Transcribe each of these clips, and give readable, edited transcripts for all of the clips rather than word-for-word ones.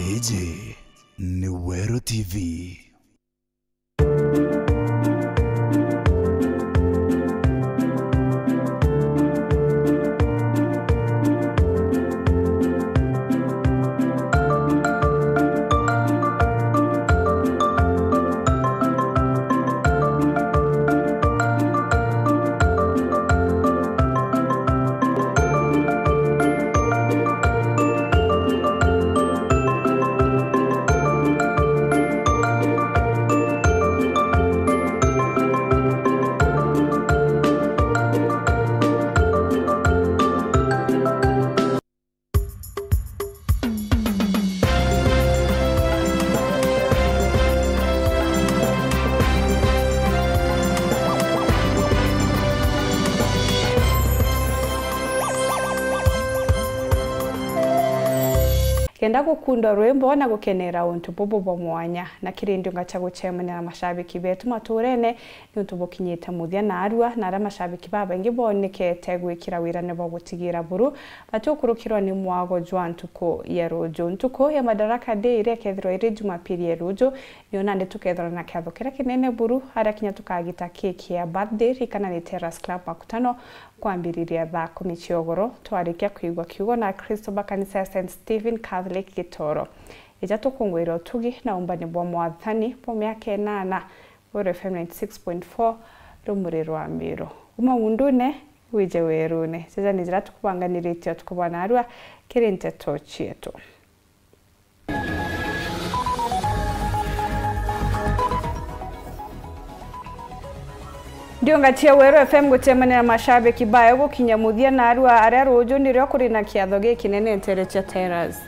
Hiji ni Wero TV. Kenda gukunda rwimbo na gukenera untu bubu mwanya na kirindi ngacha guchemana na mashabiki betu maturene ni untu bukinyita muthia na arua na ara mashabiki baba ngibonekete gwikira wirane bo gutigira buru batukurukirwa ni mwago jwantuko yerojo ntuko ya Madaraka Day ire kethiro ire Jumapili yerojo niona nde tukethora na kathokera kinene buru ara kinya tukagita keki ya birthday ikana ni Terrace Club makutano kwambiriria thaa 10 ciogoro twarikia kuigwa kiugo na Kristo bakanisa St Stephen Catholic Gitoro ija tukungwira tugi na umbani bwa mwathani po miaka 8 Wero FM 96.4 rumuri rwa miro uma undune wije werune sasa nizira tukubanganiritio tukubana arua kirinte tochi yetu. Ndio ngatia Wero FM gutemana na mashabiki bayo gukinyamuthia na arua aria rojo nirio kuri na kiathoge kinene Enterecha Terrace.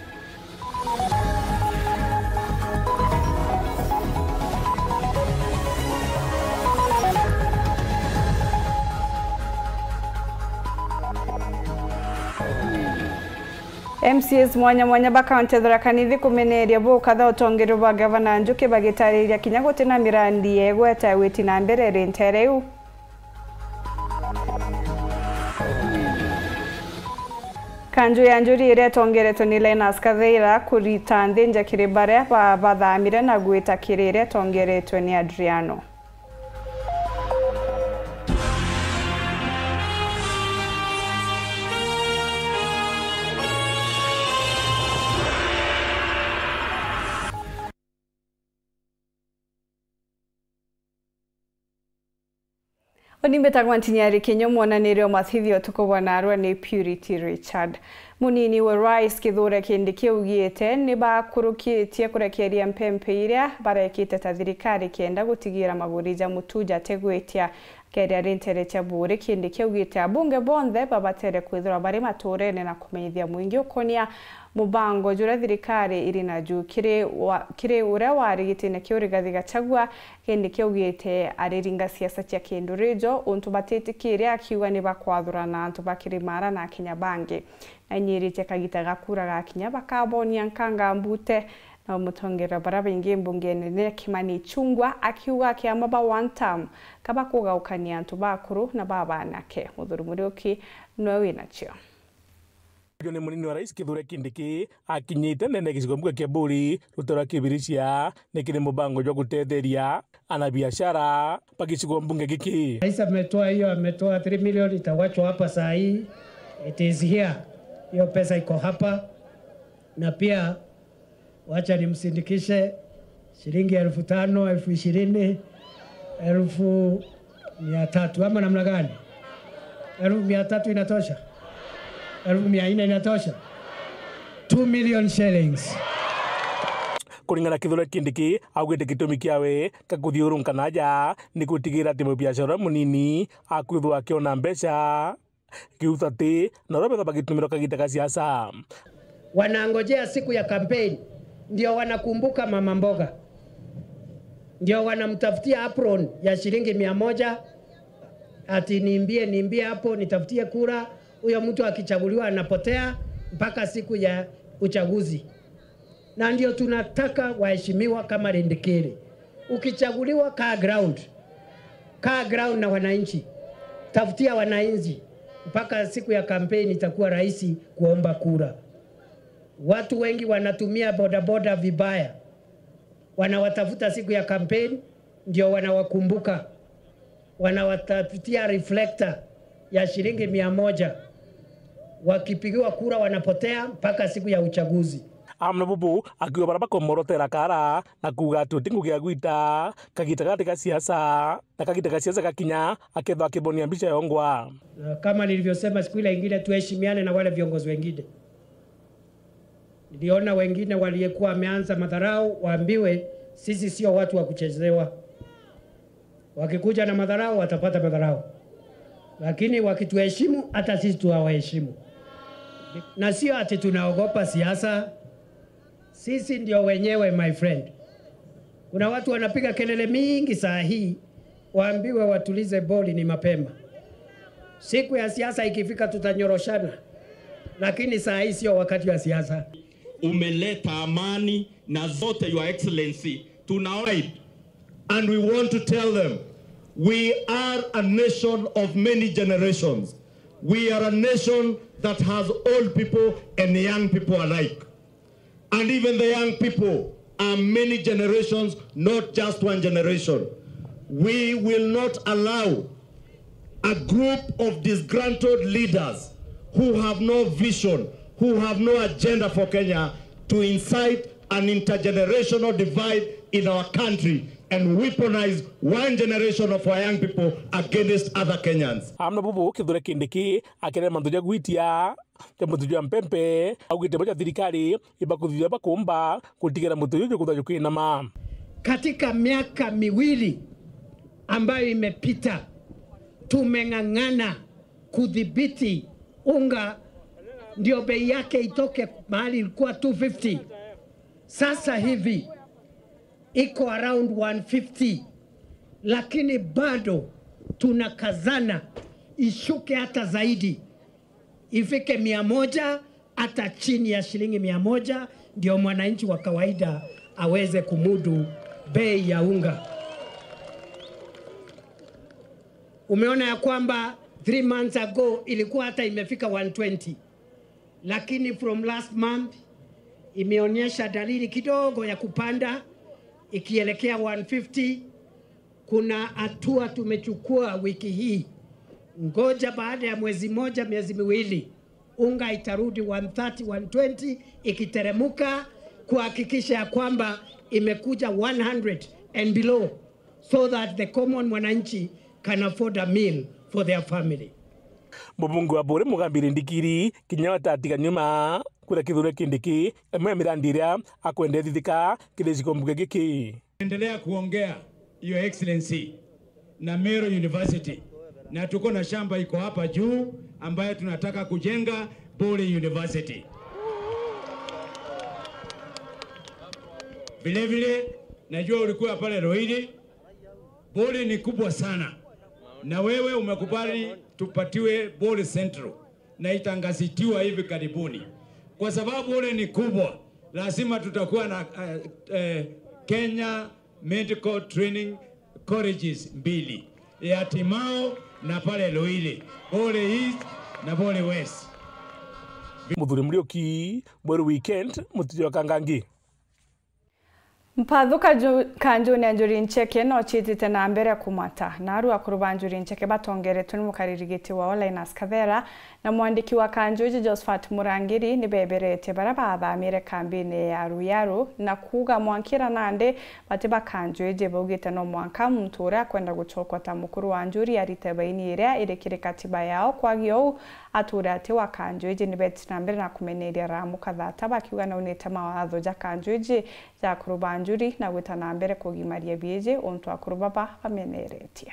MCS mwanya bakaunti kanithi kumeneria bo kadha utongero ba Governor Njuki bagitariria kinyagote na mirandi yegweta witi na mbere rentereu. Kanju ya njuri ire tongereto ni Linus Katheira kurita ndenja kiribare bathamire na gwita kirire tongereto ni Adriano. Onimbetagwa ntinyari Kenyo mwananirio mathithio tukubona arua ni Purity Richard. Munini wa Rais Kithure Kindiki ugiete ni bakurukitie kurekeria mpempe iria barekite ta thirikari kenda gutigira magurija mutuja tegwetia keria Enterecha bure Kindiki ugiete abunge bonthe babatere kwithira bari maturene na kumenyithia mwingi ukonia mubango jura thirikari iri na juu kire uria warigitine kiurigathi Gachagua Kindiki ugiete ariringa siasa cia kindurijo untu batetikiria akiuga ni bakwathurana antu bakirimara na Kenya bangi na Nyeri kagita gakura gakinya bakabonia nkanga mbute na mutongera baraba ingi mbungene ne Kimani Chungwa akiuga kiama ba one term kaba kugaukania antu bakuru na baba nake muthurumurioki no winacho. Ni munini wa Rais Kithure Kindiki akinyite nene gicigo kia Buri rutora kibirisia nikiri mubango jwa gutetheria ana biashara pagicigo mbunge giki. Rais ametoa 3 milioni itawachwa hapa saa hii. It is here. Hiyo pesa iko hapa na pia wacha nimsindikishe shilingi 5,000, 20,000, 1,300 ama namna gani? 1,300 inatosha? 1,400 inatosha? 2 million shillings. Kuringana Kithure Kindiki augite gitumi kiawe kakuthiurunka naja ni gutigira ati mubiashara munini akwithwa akiona mbeca kiuthati na robe bagitumiro kagita ka siasa. Wanangojea siku ya campaign ndio wanakumbuka mama mboga, ndio wanamtafutia apron ya shilingi 100 ati niimbie hapo nitafutie kura. Huyo mtu akichaguliwa anapotea mpaka siku ya uchaguzi. Na ndio tunataka waheshimiwa kama Rendekere. Ukichaguliwa kaa ground na wananchi, tafutia wananchi mpaka siku ya kampeni itakuwa rahisi kuomba kura. Watu wengi wanatumia bodaboda vibaya, wanawatafuta siku ya kampeni ndio wanawakumbuka, wanawatafutia reflector ya shilingi 100, wakipigiwa kura wanapotea mpaka siku ya uchaguzi. Amna bubu akiwa baraba komorotera kara na kuga tutingu kia gwita kagita katika siasa na kagita siasa kakinya akedha akibonia mbicha yongwa. Kama nilivyosema siku ile nyingine, tuheshimiane na wale viongozi wengine. Niliona wengine waliyekuwa wameanza madharau waambiwe sisi sio watu wa kuchezewa. Wakikuja na madharau watapata madharau, lakini wakituheshimu hata sisi tuwaheshimu. Na sio ati tunaogopa siasa, sisi ndio wenyewe my friend. Kuna watu wanapiga kelele mingi saa hii, waambiwe watulize boli, ni mapema. Siku ya siasa ikifika tutanyoroshana, lakini saa hii sio wakati wa siasa. Umeleta amani na zote, Your Excellency, tunaona. And we want to tell them, we are a nation of many generations. We are a nation that has old people and young people alike. And even the young people are many generations, not just one generation. We will not allow a group of disgruntled leaders who have no vision, who have no agenda for Kenya, to incite an intergenerational divide in our country and weaponize one generation of our young people against other Kenyans. Amna bubu kidure kindiki akere manduja gwitia temutuja mpempe augite bacha thirikari ibakuthuya bakumba kutigera mutuju kuthajuka ma. Katika miaka miwili ambayo imepita, tumeng'ang'ana kudhibiti unga ndio bei yake itoke mahali ilikuwa 250. Sasa hivi iko around 150, lakini bado tunakazana ishuke hata zaidi, ifike 100, hata chini ya shilingi 100, ndio mwananchi wa kawaida aweze kumudu bei ya unga. Umeona ya kwamba 3 months ago ilikuwa hata imefika 120, lakini from last month imeonyesha dalili kidogo ya kupanda ikielekea 150. Kuna hatua tumechukua wiki hii. Ngoja baada ya mwezi moja, miezi miwili, unga itarudi 130, 120 ikiteremuka, kuhakikisha ya kwamba imekuja 100 and below, so that the common mwananchi can afford a meal for their family. Mubungu wa bore mugambiri ndikiri kinyawata atika nyuma kura kidhure kindiki emwe mirandiria akwende thithika kideshiko mbuge giki. Endelea kuongea Your Excellency na Meru University, na tuko na shamba iko hapa juu ambayo tunataka kujenga Bole University. Vile vile najua ulikuwa pale Rohili. Bole ni kubwa sana, na wewe umekubali tupatiwe Bole Central na itangazitiwa hivi karibuni. Kwa sababu Bole ni kubwa, lazima tutakuwa na Kenya Medical Training Colleges 2, ya Timao na pale Loile, Bole East na Bole West. Muthuri Murioki, Bore Weekend, Mutujwa Kangangi. Mpathu kanjuni anjuri ncheke no chitite na mbere kumata na aru akuruba anjuri ncheke batongeretwe n'umukaririgiti wa Linus Kavera na mwandiki wa kanjuji Josephat Murangiri ni beberete barabathamire kambini ya Ruyaru na kuga mwankira nande batiba kanjuji bugite no mwanka mtura kwenda gucokota mukuru wa anjuri yaritebaini iria irekire katiba yao kwagio atura ati wa kanjuji ni betina mbere na kumeneria ramu kathata bakiuga na unitema watho ja kanjuji ja kuruba anjuri na gwitana mbere kugimaria bieje onto akurubaba bameneretia.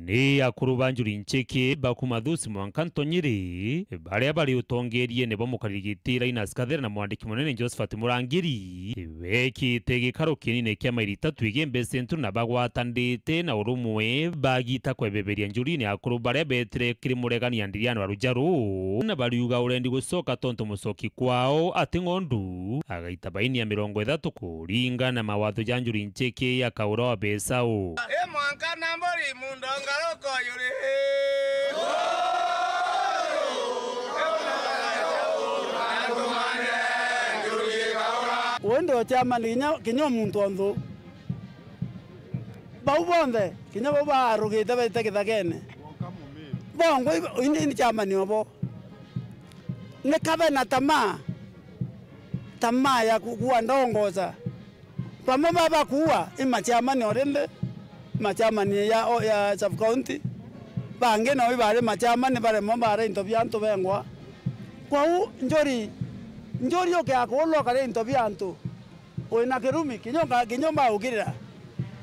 ni akuru banjuri ncheke bakumathusi mwankanto Nyeri baria bari utongerie nebo mukarigitira Inas Kathera na mwandiki munene Josephat Murangiri wekite gikaro kinini kia mairi 3 igembe centru na bagwatandite na urumwe bagita kwebeberia njuri ni akuru baria betire kiri muregania Ndiriano Arujaru na bariuga urendi gucoka tonto mucoki kwao ati ng'ondu agaita baini ya 30 kuringa na mawatho ya njuri ncheke ya kaura wa besao mwanka nambori mundongaro koyuri wendo chama kinyo muntu ondu bau bonde kinyo baba rugite bete kithagene bongo ini chama ni obo ne kabe na tamaa ya kuwa ndongoza pamo baba kuwa ima chama ni orende machama ni ya sub county bange no ibare machama ni bare mo bare into byanto bengwa kwa njori oke akolo kare into byanto oina kerumi kinyo ba ukirira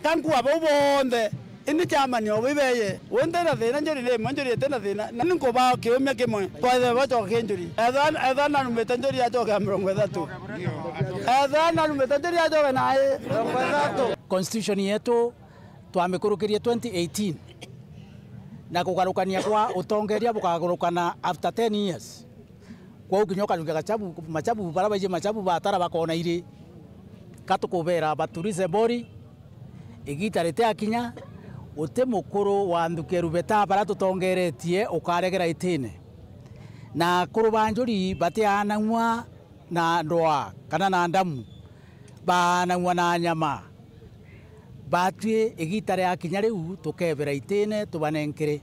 tanku abo bonde ini chama ni obibeye wendera thina njori le manjori tena thina nani ko ba kiumya kimwe kwa the bacho kenjuri adana numeta njori acho ka 30 adana numeta njori acho na 30 constitution yetu twamikurukirie 2018 na kugarukania kwa utongeria bukagarukana after 10 years kwa ukinyoka gachabu machabu barabaje machabu batara bakona iri katukubera baturize bori igitarete akinya ute mukuru wa ndukeru beta bara tutongeretie ukaregera itine na kurubanjuri batianangwa na ndoa kana na ndamu banangwa na nyama batwe igitare akinya riu tukebera itine tubanenkere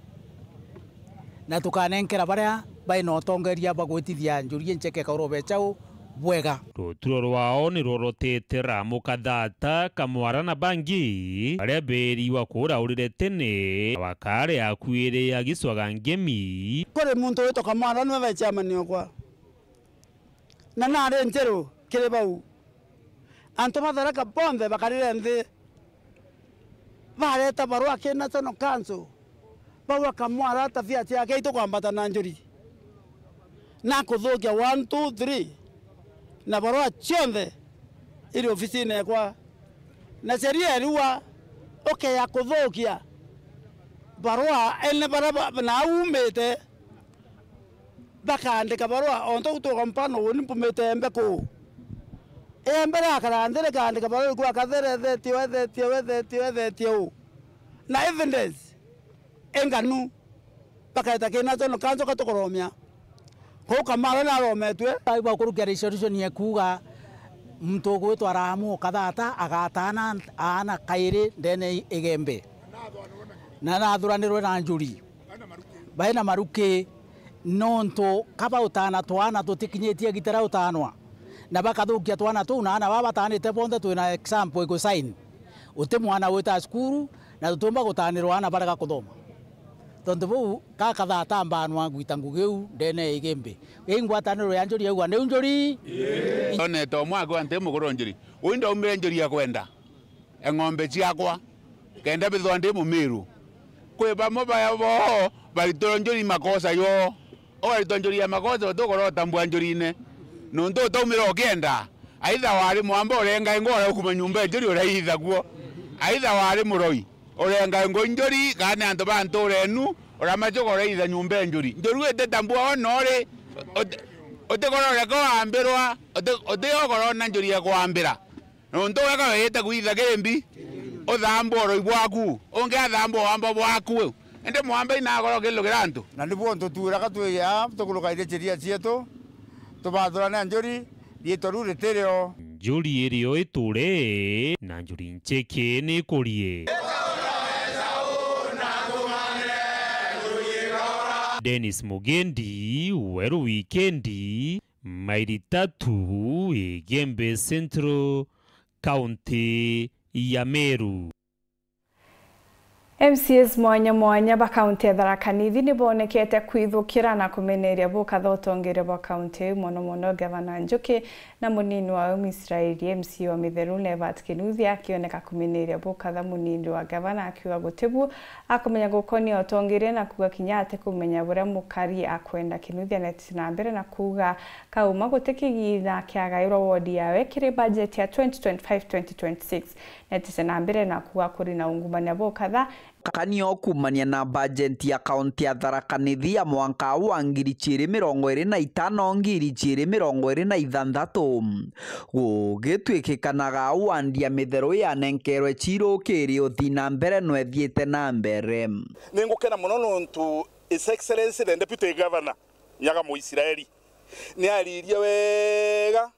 na tukanenkera baria baino tongeria bagwitithia njuri ncheke kauro bechao bwega ruturo rwao ni rorotete Ramukathata Kamwara na bangi aria beri wa kura urire tene wakare akwire agiswaga ngemi kore muntu weto Kamwara no becha manio kwa na nare ntero kire bau anto madara ka bonde bakarire ndi bareta barua kena tono kanzo bawa Kamwara tafia tia keito kwambata na njuri na kuthukia 1 2 3 na barua chionde ili ofisini yakwa na sheria ruwa ya kuthukia barua ene baraba na umete bakandika barua onto kutoka mpano woni pumete embeko embera karandire kandika barua kwa Kathera tio na evidence enganu bakaita kena tono kanzo katokoromia ko Kamara na rometwe aiba kurukia resolution yekuga mtu gwitwa Ramukathata agatana ana kaire ndene igembe na nathuranirwe na njuri baina maruke nonto kaba utana twana tutikinyetie gitara utanwa na bakathukia twana tu na ana baba tanite bonde twina example go sign uti mwana wita skuru na tutumba gutanirwa ana baraka kuthoma tondu bu Kathata mbanwa gwita ngugeu ndene igembe ingwataniro ya njuri yagwa ne njuri one to mwago ante mugoro njuri uindo umire njuri ya kwenda eng'ombe ciakwa kenda bithwa ndi mumiru kwe bamo baya bo bari to njuri makosa yo o bari to njuri ya makosa to goro tambua njurine nundu to umiro kenda aitha wari mwamba orenga ngora kuma nyumba njuri uraitha guo aitha wari muroi orenga ngonjori kana anto bantu renu oramacho reitha nyumba njuri njuru ete tambua onore otegorore ko ambirwa otegoro na njuri ya kwambira nonto weka wete kuitha gembi othambo ro bwaku onge athambo wamba bwaku ende mwamba ina goro kelo girantu na ndibo ntutura katweya tukuluka ire chiria cietu tubathura na njuri dietorure tereo njuri irio iture na njuri ncheke ni kurie Dennis Mugendi Weru Wikendi mairi 3 Igembe Central County ya Meru. MCs mwanya mwanya ba kaunti ya Tharaka Nithi ni bonekete kwithukira na kumeneria bukatha utongere bwa kaunti mono gavana Njuki na munini wa Israeli MC wa Mitheru Levat Kinuthia akioneka kumeneria bukatha munini wa gavana akiwa Gutibu akomenya gukonia utongere na kuga kinyate kumenya bure mukari akwenda Kinuthia na mbere na kuga kauma gutikigina kiagairwo wodi yawe kiri budget ya 2025-2026 na mbere na kuga kuri na ungumania bukatha kanio kumania na budget ya kaunti ya Tharaka Nithi ya mwaka wa 2025 2026 gugitwikikanaga wandia Mitheru ya nenkerwe chirukiri uthina mbere nwethiete na mbere ningukena muno nontu His Excellency the Deputy Governor Nyaga Muisiraeli ni aririe wega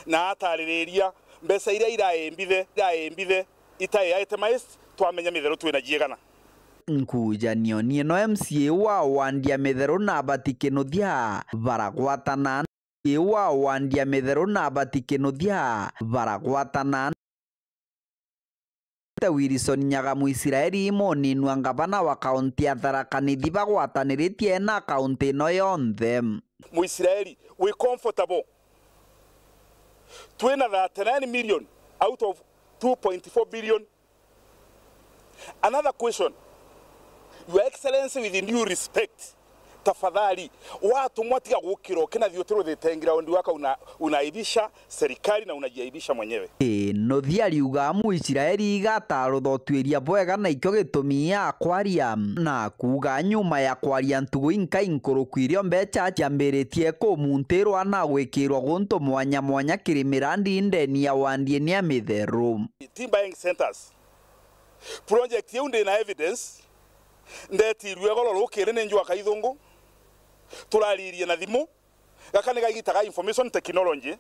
na ataririria mbesa iria iraembithe itayaite maist twamenya Mitheru twina jiegana nkujanio nieno MCA wa wandia Mitheru na Kinuthia baragwatana wa wandia Mitheru na Kinuthia baragwatana Wilson Nyaga Muisiraeli moninu ngavana wa kaunti ya Tharaka Nithi bagwataniritie na kaunti no yonthe Muisiraeli we comfortable twina 39 million out of 2.4 billion. Another question, Your Excellency, with due respect, tafadhali watu mwatiga gukiro kina thiotero thitengira ndi waka unaibisha serikali na unajiaibisha mwenyewe. No thiariuga Muisiraeli gataro thotwiria bwega na ikyo gitumia kwaria na kuga nyuma ya kwaria ntugu inka inkurukwirio mbecha cyambiritie ko muntirwa na gwikirwa gunto mwanya kirimirandi ndeni ya wandie ni Mitheru team buying centers project yunde na evidence ndeti rwego rukire ne njwa kaithungu turaririe na thimu gakaniga gitaga information technology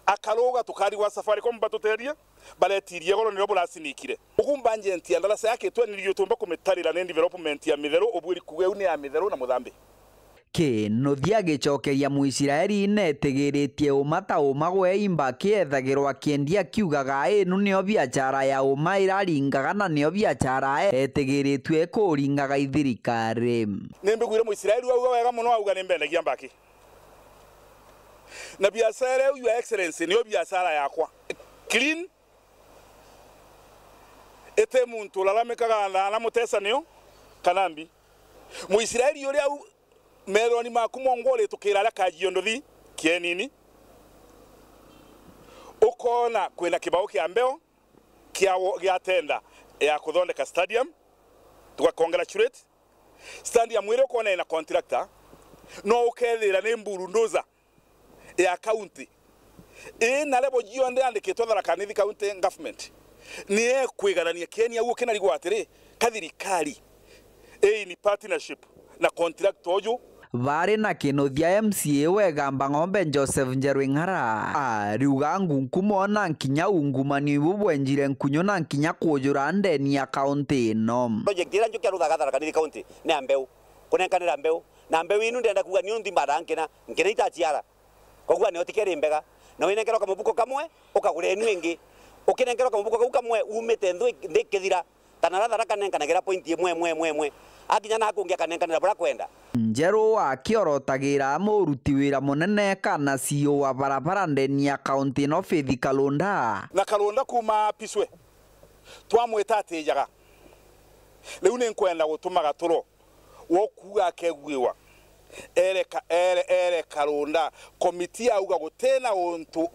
akaroga tukari wa Safaricom batuteria baretirie goro niro burasinikire ugumba agent ya ndalasa yake twe nilio tumba kumetarira ne development ya Mitheru oburi kugeuni ya Mitheru na Muthambi no thiagicokeria Muisiraeli netigiritie umata umagwe imba kiethagirwa kiendia kiugaga inu nio biachara ya uma iraringaga na nio biachara etigiritwe kuringaga ithirikari nimbigwire Muisiraeli auga wega muno auga nimbendagia mbaki na biashara Your Excellency nio biashara yakwa clean ete muntu lalamikaga na mutesa nio kanambi Muisiraeli yori au meroni makumongole tukirala kajiondothi kienini ukona kwena kibao kia mbeo kia tenda ya kuthondeka stadium tukakongratulate stadium mwire ukona ina contractor no ukethira ni mburundoza ya county na lebo jionde andikitwa Tharaka Nithi county government ni ekwigarania Kenya uo kena ligwa atiri kathirikari ni partnership na contract ojo bari na Kinuthia MCA wegamba ng'ombe Joseph Njerwing'ara ariuga ngunkumo na nkinya ungumani bubwenjire nkunyo na nkinya kujura ndeni ya county no project ira njukia ruthaga Tharaka Nithi county ni ambeu kunenkanira ambeu na ambeu inu ndenda kuga ni undi mbara nkena itachiara kogwa ni otikeri mbega na winengero kamubuko kamwe ukagure enu ingi ukinengero kamubuko kau kamwe umete ndikithira tanara Tharaka nenkanagera point imwe akinya na kungia kanenkanira bura kwenda Njeru akiorotagira muruti wira munene kana CEO wa barabara ndeni ya county no Faith Kalonda na Kalonda kuma Piswe twamweta atijaga riu ni nkwenda gutumaga turo wokuga kegwiwa ere Kalonda komiti auga gutena untu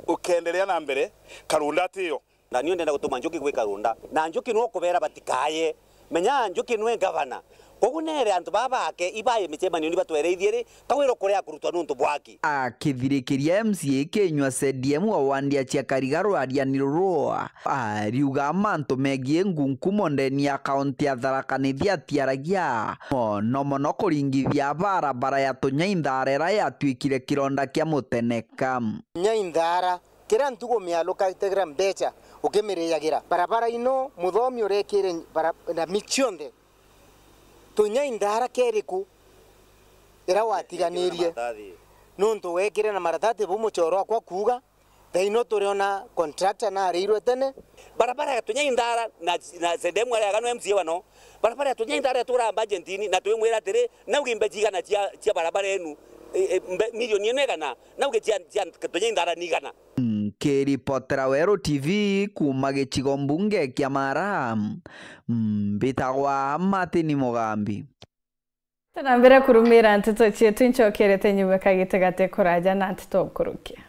ukendelea na mbere Kalonda tiyo na niyo ndenda gutuma Njuki gwe Kalonda na Njuki no kubera batikaye menya Njuki nwe governor kogunere antu babake ibaye michemanio ni batwereithire kawiro kuria kurutwa nuntu bwaki akithirikiria MCA kenywa CDM wa wandia cia karigaro arianirwa ariuga mantu megie ngunkumo ndeni ya kaunti ya Tharaka Nithi atiaragia no mono kuringithia barabara ya Tunyaindarera yatwikire kironda kia muteneka Nyaindara kira ntugo mialuka itegra mbecha ukimiriyagira barabara ino muthomi urekire na michionde Tunyaindara keriku ira watiganirie nuntu wekire na marathati bumuchoro kwa kuga Thaino turiona contractor na arirwe tene barabara ya tunya indara na sedemu ya gano MCA wano barabara ya tunya indara tura budgetini na tuwe mwera tere na ugimbe jigana chia barabara yenu milioni negana na uge chia tunya indara nigana. Kiripotera Wero TV kuma gĩcigo mbunge kĩa Maram mbitagwa Martin Mugambi. Tunambere kurumira nteto cietu nchokerete nyume kagite kuraja na nteto kurukia.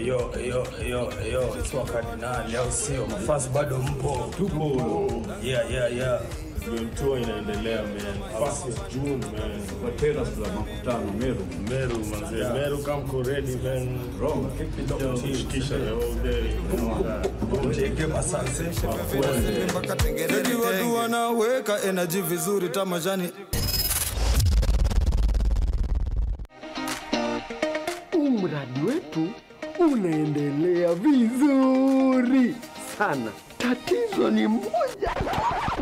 Yo, it's wakadinali au sio? Mafasi bado mpo. Tupo. Yeah. Tour inaendelea man. First of June man. Kwa terrace la makutano Meru manze. Meru come ready man. Roma kisha the whole day. Cheke masanse. Mpaka tengereni watu wanaweka energy vizuri tamashani. Mradi wetu unaendelea vizuri sana. Tatizo ni moja.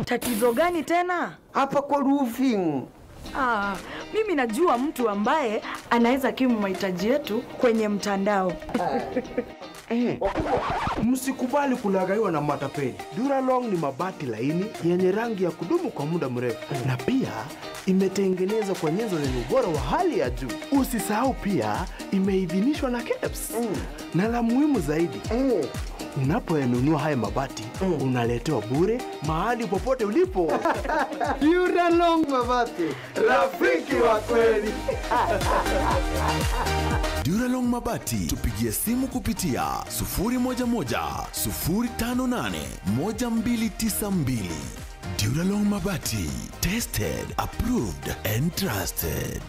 Tatizo gani tena? Hapa kwa roofing. Mimi najua mtu ambaye anaweza kimu mahitaji yetu kwenye mtandao. Msikubali kulagaiwa na matapeli. Duralong ni mabati laini yenye rangi ya kudumu kwa muda mrefu. Na pia imetengenezwa kwa nyenzo zenye ubora wa hali ya juu. Usisahau pia imeidhinishwa na KEBS. Na la muhimu zaidi, unapoyanunua haya mabati, unaletewa bure mahali popote ulipo. Duralong mabati, rafiki wa kweli. Duralong mabati, tupigie simu kupitia 011-058-1292. Duralong mabati, tested, approved and trusted.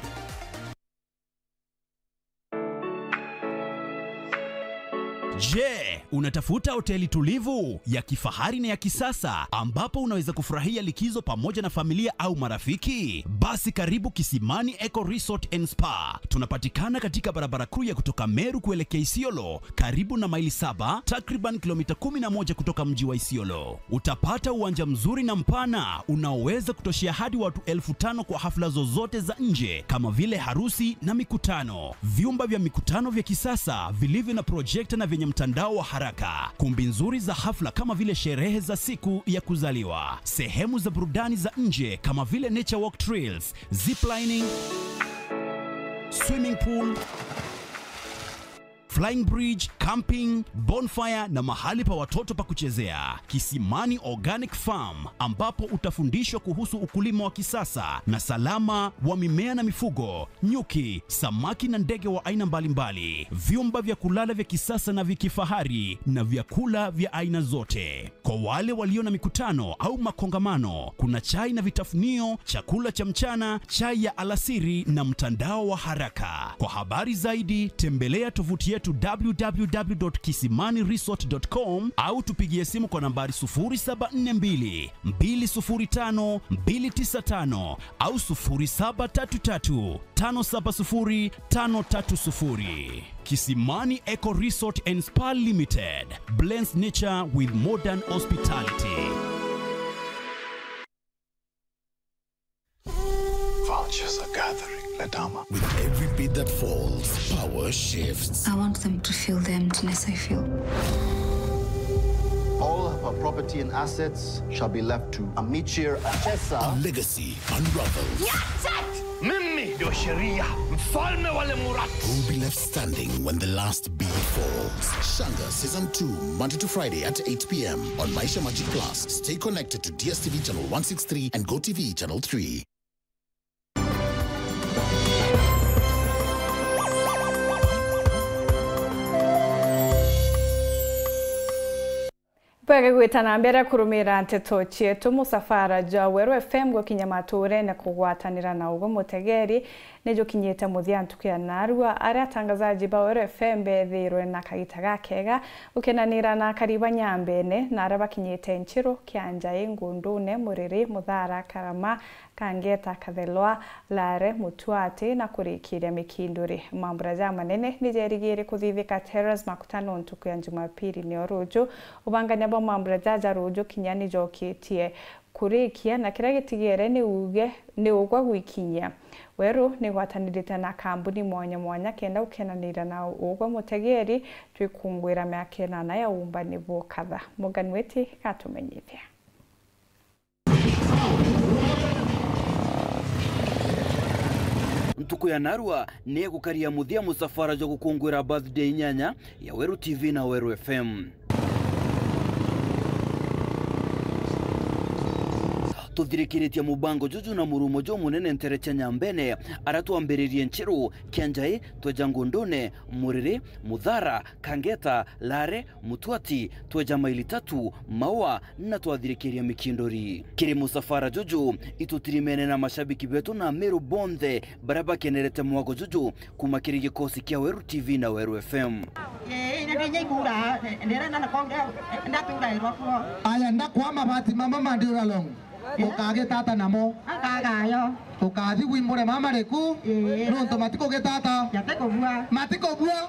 Je, unatafuta hoteli tulivu ya kifahari na ya kisasa ambapo unaweza kufurahia likizo pamoja na familia au marafiki? Basi karibu Kisimani Eco Resort and Spa. Tunapatikana katika barabara kuu ya kutoka Meru kuelekea Isiolo, karibu na maili 7, takriban kilomita 11 kutoka mji wa Isiolo. Utapata uwanja mzuri na mpana unaoweza kutoshea hadi watu 5,000 kwa hafla zozote za nje kama vile harusi na mikutano. Vyumba vya mikutano vya kisasa vilivyo na projector na vyenye mtandao wa haraka, kumbi nzuri za hafla kama vile sherehe za siku ya kuzaliwa, sehemu za burudani za nje kama vile nature walk trails, ziplining, swimming pool, flying bridge, camping, bonfire na mahali pa watoto pa kuchezea. Kisimani Organic Farm ambapo utafundishwa kuhusu ukulima wa kisasa na salama wa mimea na mifugo, nyuki, samaki na ndege wa aina mbalimbali. Vyumba vya kulala vya kisasa na vya kifahari na vyakula vya aina zote. Kwa wale walio na mikutano au makongamano, kuna chai na vitafunio, chakula cha mchana, chai ya alasiri na mtandao wa haraka. Kwa habari zaidi tembelea tovuti yetu www.kisimaniresort.com au tupigie simu kwa nambari 0742 205 295 au 0733 570 530. Kisimani Eco Resort and Spa Limited blends nature with modern hospitality. Vultures are gathering, Ladama. With every beat that falls, power shifts. I want them to feel the emptiness I feel. All of our property and assets shall be left to Amichir Achesa. Our legacy unravels. Mimi ndio sheria, mfalme wale Murati. Who will be left standing when the last beat falls? Shanga Season 2, Monday to Friday at 8 p.m. on Maisha Magic Plus. Stay connected to DSTV Channel 163 and GoTV Channel 3. Pwega gwitana mbere kurumira nteto cietu musafara ja Weru FM gwakinya mature na kugwatanira na ugo mutegeri nejo kinyete muthiantu kia narua aria atangazaji ba Weru FM bethirwe na kagita gakega ukenanira na kariba nyambene na araba kinyete nchiro kianja ingundune muriri muthara karama kangeta kathelwa lare mutuate na kurikiria mikinduri mambura ja manene nijerigire kuthithika terrace makutano ntuku ya Jumapili ni orujo ubanganya bo mambura ja rujo kinyani jokitie kurikia na kira gitigere ni ugwa gwikinya Weru ni gwatanirite na kambuni mwanya kenda ukenanira na ugwa mutegeri twikungwira myakena na ya umba ni bokatha muganweti katumenyithia Ntuku ya narua ni gukaria muthia musafara jo gukungwira birthday nyanya ya Weru TV na Weru FM. Tuthirikiretia mubango juju na murumo jo munene nterecha nyambene aratuambiririe nchiru kianjai tweja ngundune muriri muthara kangeta lare mutuati tweja maili tatu maua na twathirikiria mikindori kiri musafara juju itutirimene na mashabiki betu na Meru Bonde baraba kenerete mwago juju kumakiri gikosi kia Weru TV na Weru FM. Aya ndakwama bati mama mandura long ukage tata namo akagayo ukathi wimure mama reku nonto matiko getata matiko bua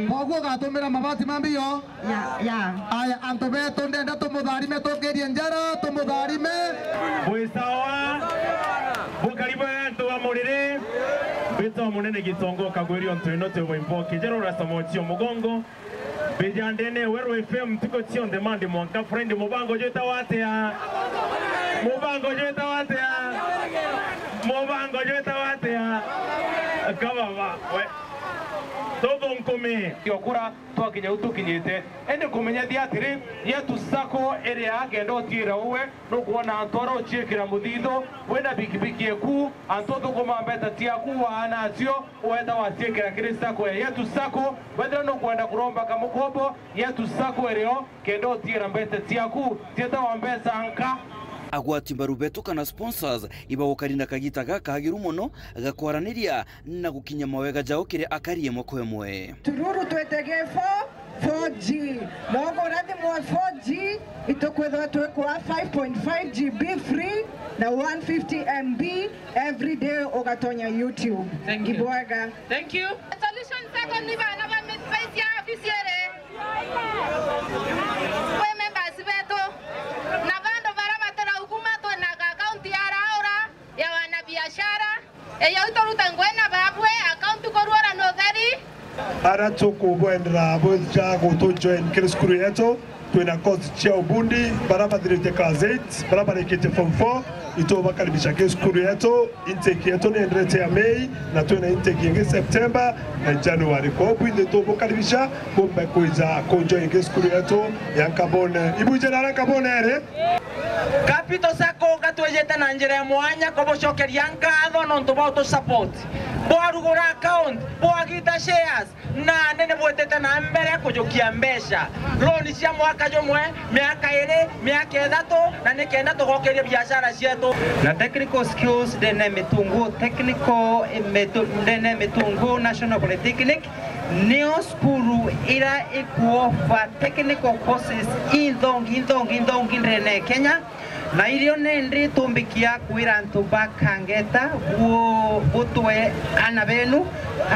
bogo gatumira mabati mambio ya aya antobe tonde nda tomudharime tokerie njara tomudharime bwisawa bukaribo yanto wa murire bito munene gitongo kagweri onto inote wimbo kijero rasamochio mugongo Bejandene Weru FM tuko chio on demand mwanka friend mubango jeta wate ya kama we todo nkome yokura twakinya utukinyite ende kumenya diatire yetu sako area agenda otira uwe no kuona antoro chekira mudhido wenda bikibiki yeku antoto koma mbeta tiaku wana atio wenda watekira kirista kwa yetu sako wenda no kwenda kuromba kamukobo yetu sako ereo kendo otira mbeta tiaku tieta wambesa anka agwati mbarubetu kana sponsors ibawokarina kagita gaka hagiru muno gakwaraniria na gukinya mawega jao kire akarie moko emwe tururu twetege 4G logo radi mo 4G itokwetho twekwa 5.5 GB free na 150 MB every day ogatonya YouTube. Thank you. Ibwaga. Thank you. Solution second ni bana ba mid-face ya officiere. We members beto na bando barabara hukuma to na account ya raura ya wana biashara. Eyo itoruta ngwena babwe account korora no thari. Ara toko bwendra bwja go to join kirskuru yeto tuina cost cha ubundi baraba direte kazet baraba rekete form 4 ito bakaribisha kirskuru yeto intake yeto ni ndrete ya Mei na tuina intake yenge September na January ko bwinde to bakaribisha bomba kuiza ko join kirskuru yeto yankabone ibuje na yankabone ere Kapito sako katwejeta na njira mwanya kobo shokeria nkatho nonto bauto support bwarugura account bwagita shares na nene bwetete na mbere kujukia mbesha loan cia mwaka jomwe miaka ire miaka ithatu na nikenda tugokeria biashara cietu na technical skills dene mitungu National Polytechnic neo skuru ira ikuofa technical courses indongi rene Kenya na irio nendri tumbikia kwira ntuba kangeta butwe ana benu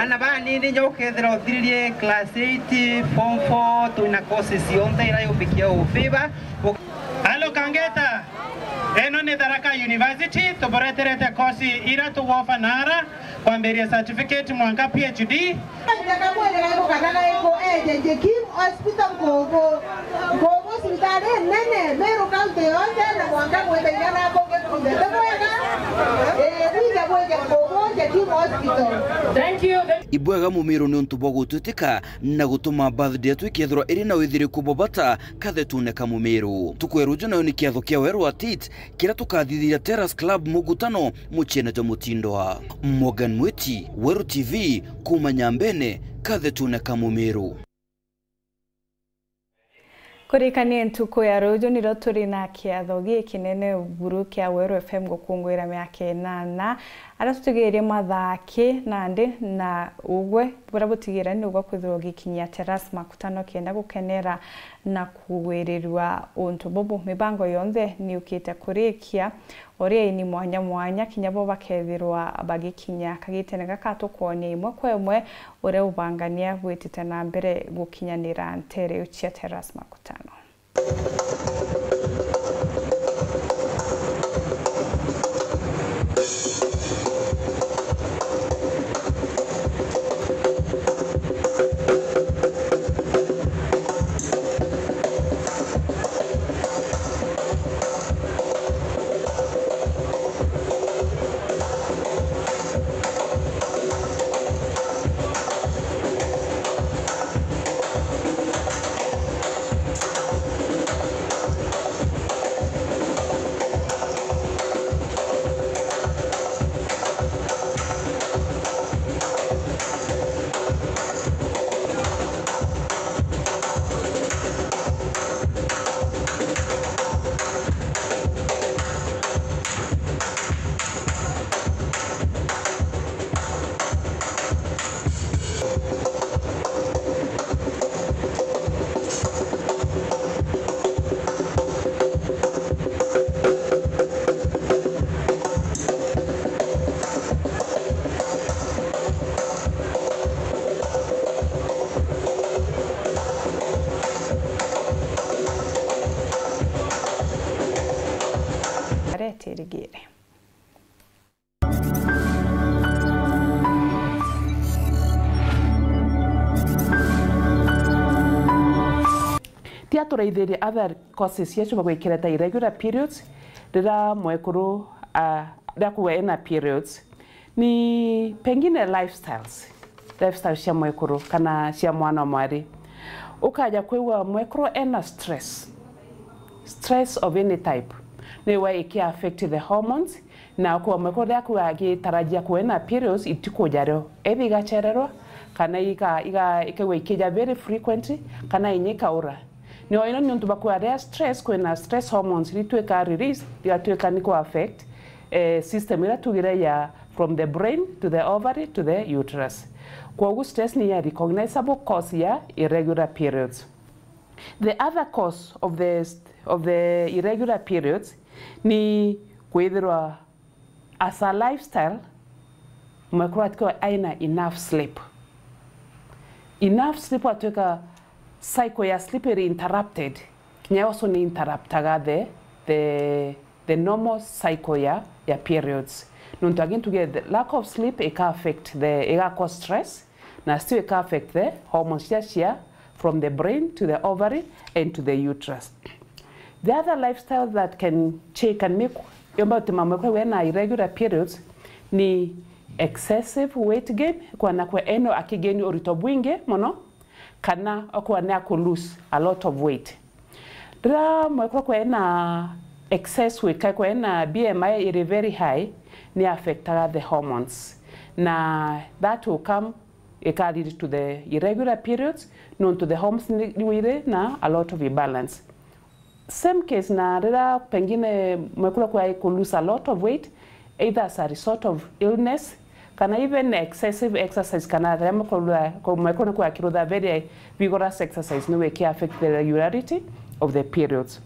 ana bani ni nyokethera othiririe class 8 form 4 tuina courses yonde ira yumbikia ufiba Hello Kangeta eno ni Tharaka University tuboreterete kosi ira tugofa nara kwamberia certificate mwanka PhD hospital gogo hospitali nene Meru County yote na mwanga mwendegana bonge kunde Thank you. Ibwega mumiru ni untu bogo tutika na gutuma birthday twikethro iri na withiri kubobata kathe tuneka mumiru tukwerujo nayo ni kiatho kia Weru atit kira tukathithia Terrace Club mugutano muchene jo mutindwa Morgan Mwiti Weru TV kuma Nyambene kathe tuneka mumiru Kurikania ntuko ya rojo ni roturi na kiatho kinene buru kia Weru FM gukungwira miaka 8 aratugeria mathaki nandi na ugwe burabutigira ni ugwa kwithirwo gikinyia terrace makutano kienda gukenera na kuwirirwa untu bobo mibango yonthe ni ukite kurikia oria ini mwanya kinyabo bakethirwa bagikinya kagitene gakato kuonia imwe kwa imwe ure ubangania gwitite na mbere gukinyanira ntere ucia terrace makutano. Turaithirie other causes yetu bagwikira ta irregular periods rira mwekuru kuwa ena periods ni pengine lifestyle cia mwekuru kana cia mwana mwari ukaja kwiwa mwekuru ena stress of any type ni wa ikia affect the hormones na kwa mwekuru yakuwa agitarajia kuena periods itikujaro ebi gachererwa kana ikawa ikija very frequently kana inyika ura ni oino ni untu bakwa rea stress kwena stress hormones litweka release litweka niko affect system ira tugira ya from the brain to the ovary to the uterus. Kwa stress ni ya recognizable cause ya irregular periods. The other cause of the irregular periods ni kwithirwa as a lifestyle mwekura atiko aina enough sleep atweka cycle ya sleep is interrupted. Kinya also ni interruptaga the normal cycle ya periods. Nuntu again to get the lack of sleep it can affect it can cause stress na still it can affect the hormones here from the brain to the ovary and to the uterus. The other lifestyle that can make when irregular periods ni excessive weight gain kwa eno akigeni orito bwinge mono kana okwa na ko lose a lot of weight. Dra mwekwa ena excess weight kwa ena BMI is very high ni affect the hormones. Na that will come it can lead to the irregular periods known to the hormones na a lot of imbalance. Same case na dra pengine mwekwa ko lose a lot of weight either as a result of illness kana even excessive exercise kana mwekona kwa kiruda very vigorous exercise no way can affect the regularity of the periods.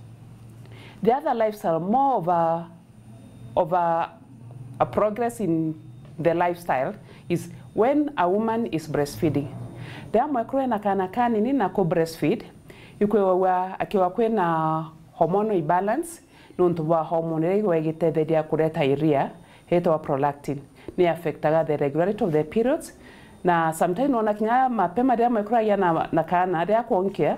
The other lifestyle more of a progress in the lifestyle is when a woman is breastfeeding. There mwekona kana kanini na ko breastfeed ikwewa akiwa kwena hormonal imbalance nuntu wa hormone ile igitetheria kureta iria hetwa prolactin ni affectaga the regularity of the periods na sometimes ona kinya mapema dia mwekura ya na kana dia kuonkea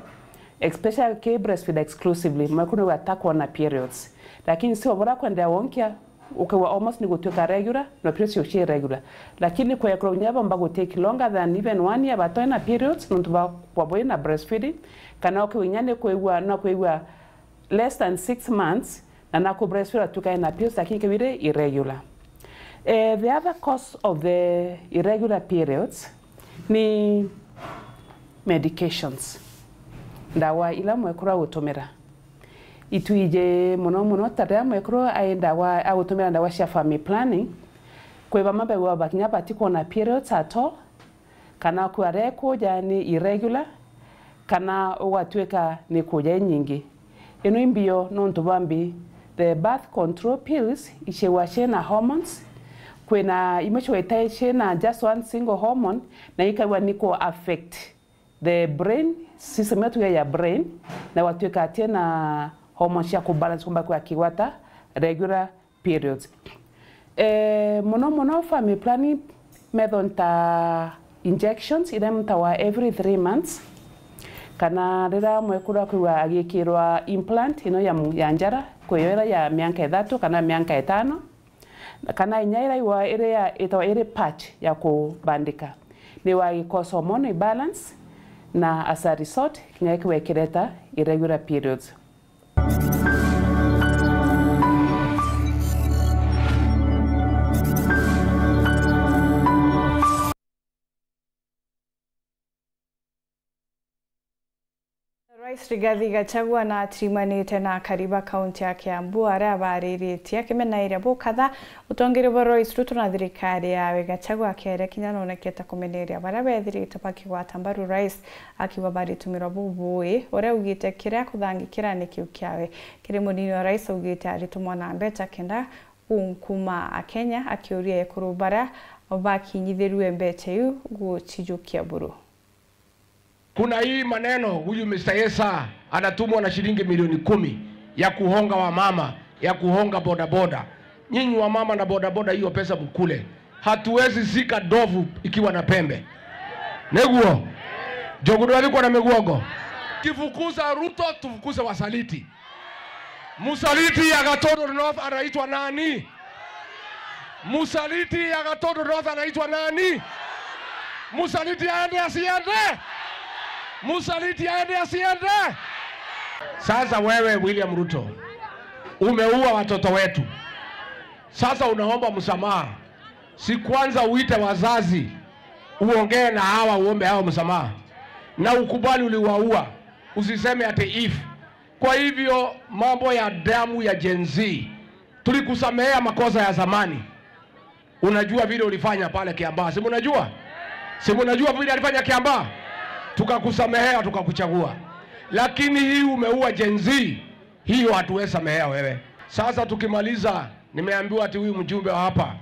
especially ke breastfeed exclusively mwekuna watakwa na periods lakini sio bora kwenda wonkea ukawa almost ni gutweka regular na periods yo regular lakini kwa kunyaba mbago take longer than even 1 year batona periods nuntu ba kwa boina breastfeeding kana ukinyane kwa less than 6 months na nako breastfeed tukaina periods lakini kebire irregular. The other cause of the irregular periods ni medications. ndawa ila mwekura gutumira ituije muno tare mwekura ai ndawa agutumira ndawa cia family planning kweba mabego bakinya batiko na periods ato kana kware kuja ni irregular kana ugatuika ni kuja nyingi ino imbio nonto bambi the birth control pills ishewashe na hormones kwena imechwetaishe na just one single hormone na ikawa niko affect the brain system yetu ya brain na watuika tena hormones ya kubalance kumba kwa kiwata regular periods mono family planning method ta injections idem tawa every 3 months kana rira mwekura kwa agikirwa implant ino ya njara kweyoera ya mianka 3 kana mianka 5 kana inyaira iwa ire ya itawa ire patch ya kubandika ni wa cause hormone balance na as a result kinyake kireta irregular periods. Rais Rigathi Gachagua na atimanite na kariba kaunti ya Kiambu aria bariritie kimena iria bukatha utongere bo Rais Ruto na thirikari ya Gachagua akere kinya noneketa kumeneria baria bethirite bakigwata mbaru rais akiwa baritumira bubui uria ugite kiria kuthangikira ni kiu kiawe kiri munini wa rais ugite aritumwa na mbeta kenda kuma akenya akiuria ekuru baria bakinyithiru mbete yu guchijukia buru. Kuna hii maneno huyu Mr. Yesa anatumwa na shilingi milioni 10 ya kuhonga wa mama, ya kuhonga bodaboda. Nyinyi wa mama na bodaboda hiyo pesa mkule. Hatuwezi zika dovu ikiwa na pembe. Neguo. Jogudo alikuwa na meguogo. Kifukuza Ruto tufukuze wasaliti. Musaliti ya Gatodo North anaitwa nani? Musaliti ya Gatodo North anaitwa nani? Musaliti aende asiende? Musaliti aende asiende? Sasa wewe William Ruto umeua watoto wetu. Sasa unaomba msamaha. Si kwanza uite wazazi uongee na hawa uombe hawa msamaha. Na ukubali uliwaua. Usiseme ati if. Kwa hivyo mambo ya damu ya Gen Z tulikusamehea makosa ya zamani. Unajua vile ulifanya pale Kiambaa. Si unajua? Si unajua vile alifanya Kiambaa? Tukakusamehea tukakuchagua. Lakini hii umeua Gen Z, hiyo hatuwezi samehea wewe. Sasa tukimaliza, nimeambiwa ati huyu mjumbe wa hapa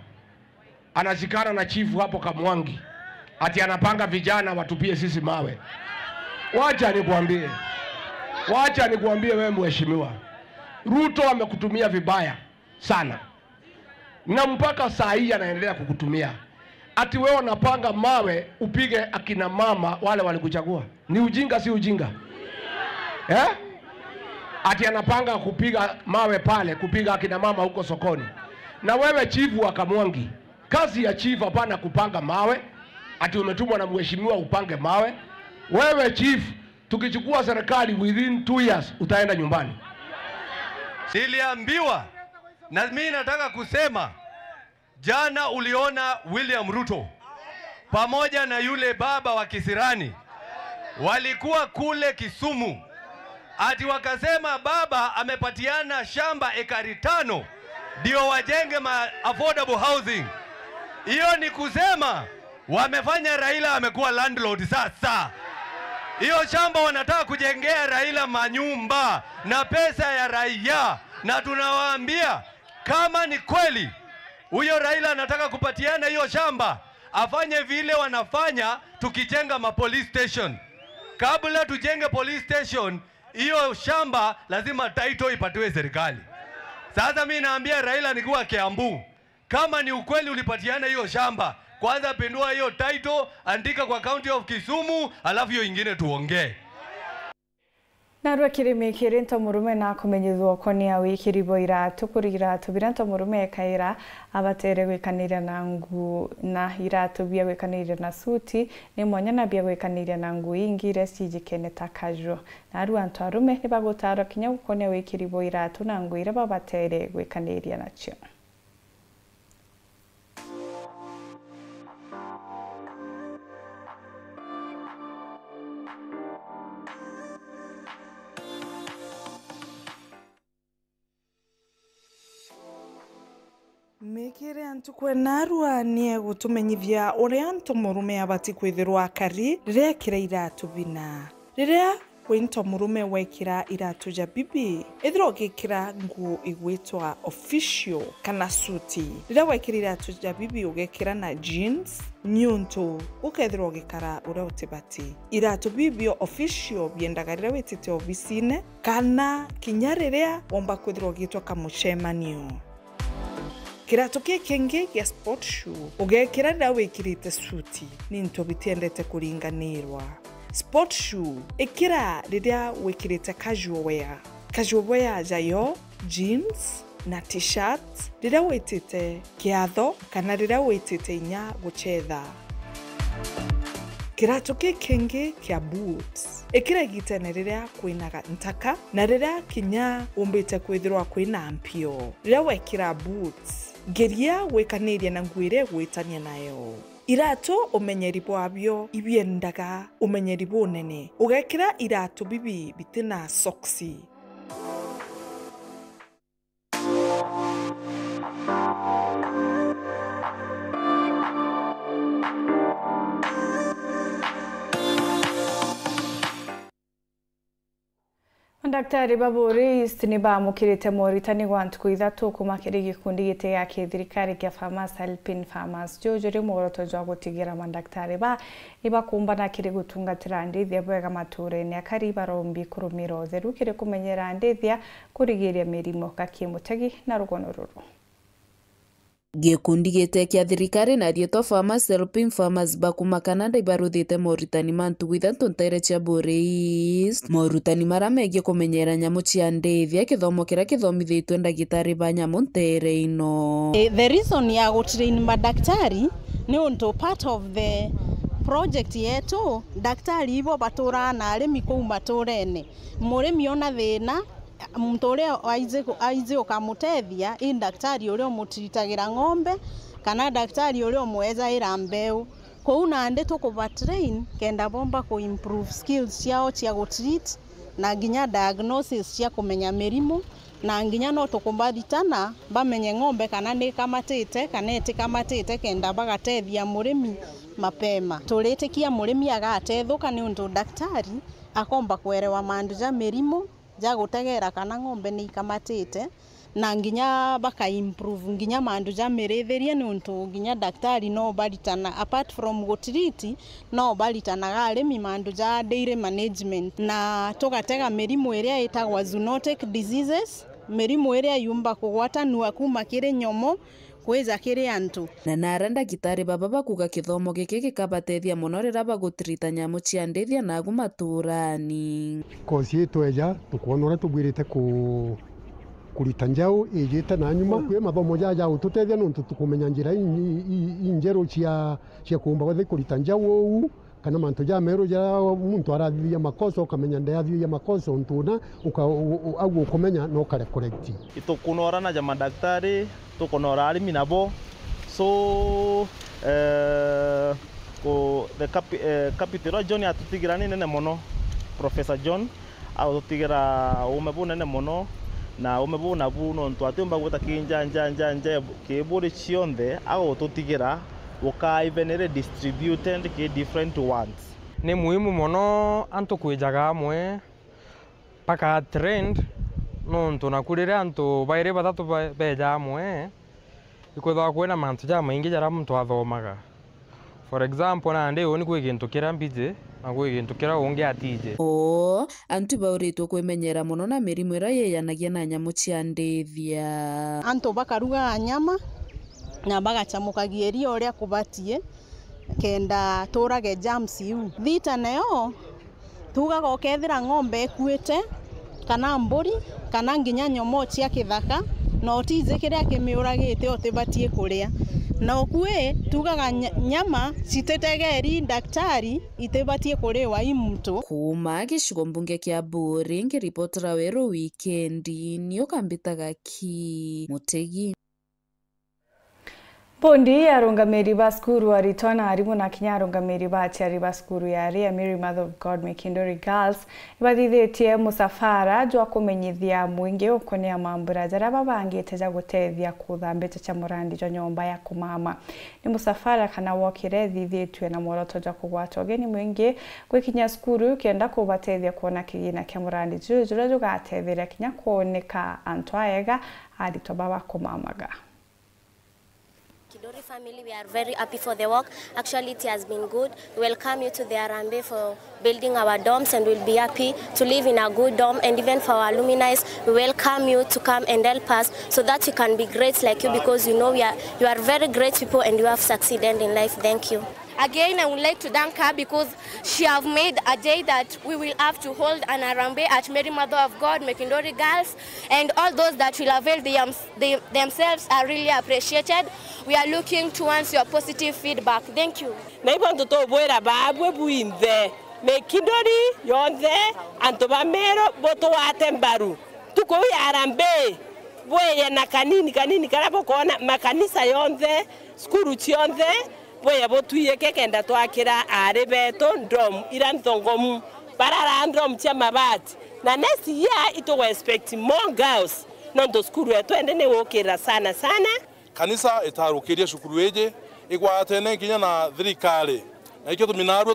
anashikana na chifu hapo Kamwangi ati anapanga vijana watupie sisi mawe. Wacha nikuambie wewe mheshimiwa, Ruto amekutumia vibaya sana na mpaka saa hii anaendelea kukutumia. Ati wewe unapanga mawe upige akina mama wale walikuchagua. Ni ujinga si ujinga? Ati anapanga kupiga mawe pale, kupiga akina mama huko sokoni. Na wewe chifu wa Kamwangi, kazi ya chifu hapana kupanga mawe. Ati umetumwa na mheshimiwa upange mawe. Wewe chief, tukichukua serikali within 2 years utaenda nyumbani. Niliambiwa na mimi nataka kusema, jana uliona William Ruto pamoja na yule baba wa kisirani walikuwa kule Kisumu, ati wakasema baba amepatiana shamba ekari 5 ndio wajenge affordable housing. Hiyo ni kusema wamefanya Raila amekuwa landlord sasa. Hiyo shamba wanataka kujengea Raila manyumba na pesa ya raia, na tunawaambia kama ni kweli huyo Raila anataka kupatiana hiyo shamba, afanye vile wanafanya tukijenga police station. Kabla tujenge police station, hiyo shamba lazima title ipatiwe serikali. Sasa mimi naambia Raila nikiwa Kiambu, kama ni ukweli ulipatiana hiyo shamba, kwanza pendua hiyo title, andika kwa county of Kisumu, alafu hiyo ingine tuongee. Narwa kirime kirinto murume na kumenyithwo konia wikiribo iratu kurigira tubiranto murume kaira abatere gwikanira na ngu na iratu bia gwikanira na suti ni mwanya na bia gwikanira na ngu ingire sijikene takajo naru antu arume ni bagutara kinya gukonia wikiribo iratu na ngu ira babatere gwikanira nacio. Mekere antu kwenarua nie gutumenyithia uria antu murume abati kwithirwa akari riria ekira iratu bina. Riria winto murume wekira iratu ja bibi ithiro gikira nguo igwitwa official kana suti. Riria wekira iratu ja bibi ugekira na jeans nyuntu ukethirwo gikara uria utibati. Iratu bibio official biendaga riria witite obisine kana kinya riria womba kwithirwo gitwa kamucemanio. Kirato kingi ya sport shoe ugekira riria wikirite suti ninto bitiendete kuringanirwa. Sport shoe ikira riria wikirite casual wear. Casual wear jayo jeans na t-shirt riria witite kiatho kana riria witite inya guchetha. Kirato kingi kia boots ikira gitene riria kwinaga ntaka na riria kinya umbite kwithirwa kwina mpio. Riria wekira boots geria wekaniria na nguire gwitania nayo. Iratu umenyeri bwabyo ibiendaga umenyeri bunene. Ugekira iratu bibi bitina soksi. Daktari Baburi istini ba mukirite moritani gwantu kuithatu kumakiri gikundi gite ya kithirikari kia Farmers Helping Farmers jojori moroto jwa gutigira mandaktari ba iba kumbana kiri gutungatira ndithia bwega matureni akari barombi kurumiro theru kiri kumenyera ndithia kurigiria mirimo kakimutegi na rugono ruru. Gikundi gite kia thirikari na rieto Farmers Helping Farmers bakuma Canada ibaruthite moritani mantu gwithantu ntere cia Boris moritani maramegie kumenyera nyamu cia ndithia kithomo kira kithomithitwe ndagitari ba nyamu ntere ino. The reason ya gutrain madaktari ni unto part of the project yetu daktari ibo batura na arimi kou maturene murimi ona thina muntu uria aize ukamutethia i daktari uria umutitagira ng'ombe kana daktari uria umweza ira mbeu kou na ande tukuba train kenda bomba ku improve skills ciao cia gutreat na nginya diagnosis cia kumenya mirimu na nginya no tukumbathitana bamenye ng'ombe kana ni kamatite kana etikamatite kenda bagatethia murimi mapema turitikia murimi agatethuka ni undu daktari akomba kwerewa mandu ja mirimu ja gutegera kana ng'ombe ni ikamatite na nginya baka improve nginya mandu ja meretheria ni untu nginya daktari no baritana apart from gutreat no baritana arimi mandu ja dairy management na tugatega mirimu iria itagwa zoonotic diseases mirimu iria yumba kugwatanua kuma kiri nyomo kweza kiri antu na naranda gitari baba bakuga kithomo giki gikabatethia muno rira bagutrita nyamu cia ndithia na gumaturani kosi etweja tukonora tubwirite kurita njau ijite na nyuma kwe mathomo jaja ututethia nuntu tukumenya njira injeru cia kumba gwethe kurita njau u kana mantu ja meru ja muntu arathia makosa ukamenya ndathia makosa untuna agu ukumenya no kare correct itukunorana ja madaktari tukonora arimi nabo so the capital John atutigira ni nene muno Professor John au tutigira umebu nene muno na umebu nabu no ntuatumba guta kinja kiburi cionthe au tutigira ukaivene distributed ke different ones ni muhimu muno antu kwijaga amwe paka trend no ntunakurire antu baire batatu beja amwe ikwitha kwina mantu ja maingi jara muntu athomaga for example na ndi ni kwigintu kira mbije na kwigintu kira ungi atije antu bauritwo kwimenyera muno na mirimu ira yeyanagia na nyamu cia ndithia antu bakaruga nyama na bagachamukagia irio uria kubatie kenda turage germs iu thita nayo tugaga ukethira ng'ombe ekuite kana mburi kana nginya nyomo cia kithaka no tize kiria kimiuragite otibatie kuria na okue tugaga nyama citetegeri daktari itebatie kuriwa imuntu kuma gicigo mbunge kia Buri ngiripotera wero weekend ni ukambitaga ki Mutegi. Bondi arungamiri baskuru aritona arimu na kinya arungamiri bachiari baskuru yari ya Mary Mother of God Mekindori Girls ibadithitie musafara jwa kumenyithia mwingi ukonia mambura jara babangite ja gutethia kuthambite cha murandi jo nyomba ya kumama ni musafara kana wokire thithitwe na mworoto ja kugwata ogeni mwingi gwikinya skuru kenda kubatethia kuona kigina kya murandi jura jo gatethira kinya kuoneka antwaega hadi to baba kumamaga. Kidori family, we are very happy for the work. Actually, it has been good. We welcome you to the Harambee for building our dorms, and we'll be happy to live in a good dorm. And even for our alumni, we welcome you to come and help us so that you can be great like you, because you know you are very great people and you have succeeded in life. Thank you. Again, I would like to thank her because she have made a day that we will have to hold an Harambee at Mary Mother of God, Mekindori Girls, and all those that will avail themselves are really appreciated. We are looking towards your positive feedback. Thank you. Mekindori yonze antobamero boto watembaru tuko ya Harambee boye na kanini karabo kona makanisa yonze skuru chionze boye botuye kekenda twakira arebeto ndom irantongomu barara ndom chamabati na next year ito we expect more girls nondo skuru yetu endene wokera sana kanisa itarukiria shukuru eje igwatene kinya na thirikari na ikyo tuminaru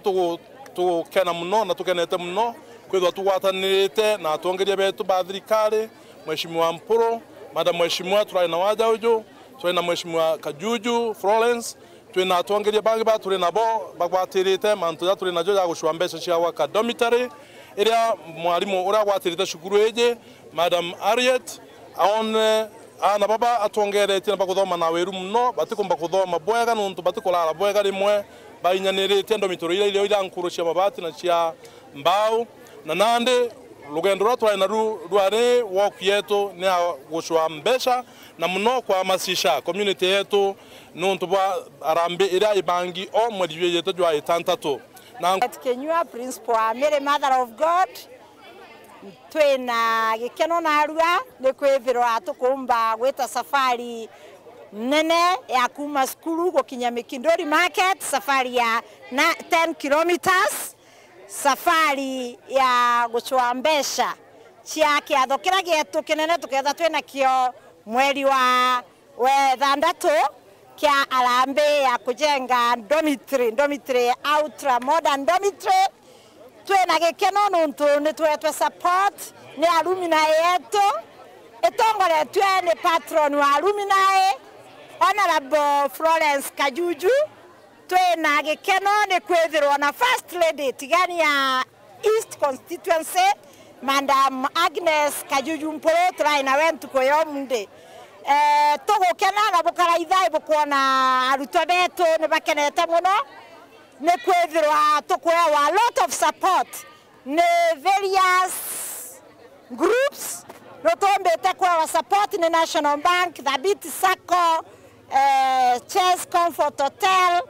tukena muno na tukenete muno kwithwa tugwatanirite na tuongeria betu ba thirikari mheshimiwa Mpuro madam mheshimiwa turai na wajaujo turai na mheshimiwa Kajuju Florence twina tuongeria bangi ba turi nabo bagwatirite mantu ya turi najo ya gushwa mbeca cia waka dormitory iria mwarimu ura gwatirite shukuru eje madam Harriet aone ana baba atuongerete na bakuthoma na weru muno batikumba kuthoma bwega nuntu batikulala bwega rimwe bainyanirite dormitory ile ira nkuru cia mabati na cia mbao na nande lugendo rwa na rware walk yetu ni gushwa mbeca na muno kwa masisha community yetu nuntu bwa Harambee ira ibangi o mwezi yetu jwa itantatu na Kenyua principal Mary Mother of God twina gikeno na arua ni kwithirwa tukumba gwita safari nene ya kuma skuru gukinya Mekindori market, safari ya 10 kilometers, safari ya guchwa mbeca cia kiatho kira gitu kinene tuketha twina kio mweri wa thandatu kia Harambee ya kujenga dormitory ultra modern dormitory. Twina gikeno nuntu ni twetwe support ni alumni yetu itongoretwe ni patron wa alumni Honorable Florence Kajuju. Twina gikeno ni kwithirwa na first lady tigani ya East constituency Madam Agnes Kajuju Mpuro turai na wentu koyo munde tugukena na bukaraitha bukuona arutwo betu ni bakenete muno ni kwithirwa tukwewa a lot of support ni various groups no tombete kwa support ni National Bank, Thabiti Sacco, Chess Comfort Hotel,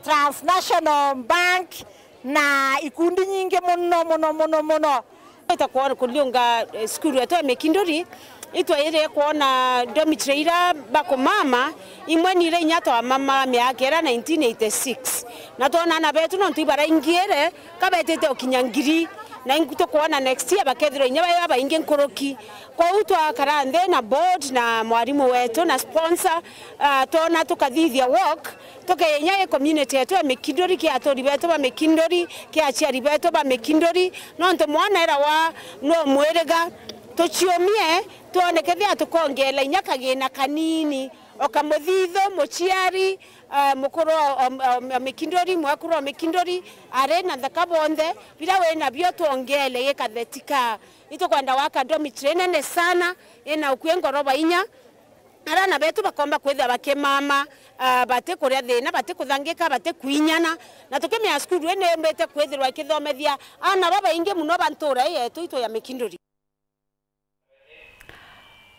Transnational Bank na ikundi nyingi muno itakuwa kuliunga skuru yetu ya Mekindori itwaire kuona dormitory ira bako mama imwe ni ile nyato wa mama miaka era 1986 na tona na betu no ntibara ingiere kabetete okinyangiri na inguto kuona next year bakethiro inya baba inge nkoroki kwa utwa karande na board na mwarimu wetu na sponsor tona tukathithia walk tukenya community yetu ya Mekindori kia atori betu ba Mekindori kia aciari betu ba Mekindori no nto mwana era wa no mwerega tuchiomie tuonekethia tukongela inya kagina kanini okamuthitho muciari mukuru Mekindori mwakuru Mekindori are na thakabonthe bila wena bio tuongele yekathetika itokwenda waka dormitory nene sana ina ukwengoroba inya arana betu bakomba kwetha bakemama bate kuria thina bate kuthangika bate kuinyana na tukemya skuru ene mbete kwethirwa kithomethia ana baba inge muno bantura yetu ito ya Mekindori.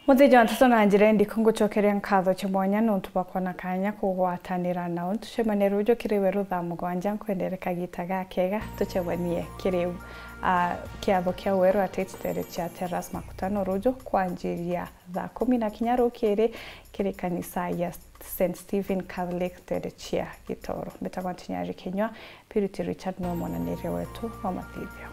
Mutheja wantoto na njira ndi kungucokeria nkatho chimwanya nontu bakona kanya kugwatanira nao tucemane rujo kiriwe rutha mugwanja nkwendere kagita gakega tucebanie kiriu kiatho kia weru atetere cha Terrace Makutano rujo kwanjiria thaa 10 na kinya rukiri kiri kanisa ya St. Stephen Catholic Terechia Gitoro. Betagwantinyari Kenya, Purity Richard no mwananiria wetu wa mathithio.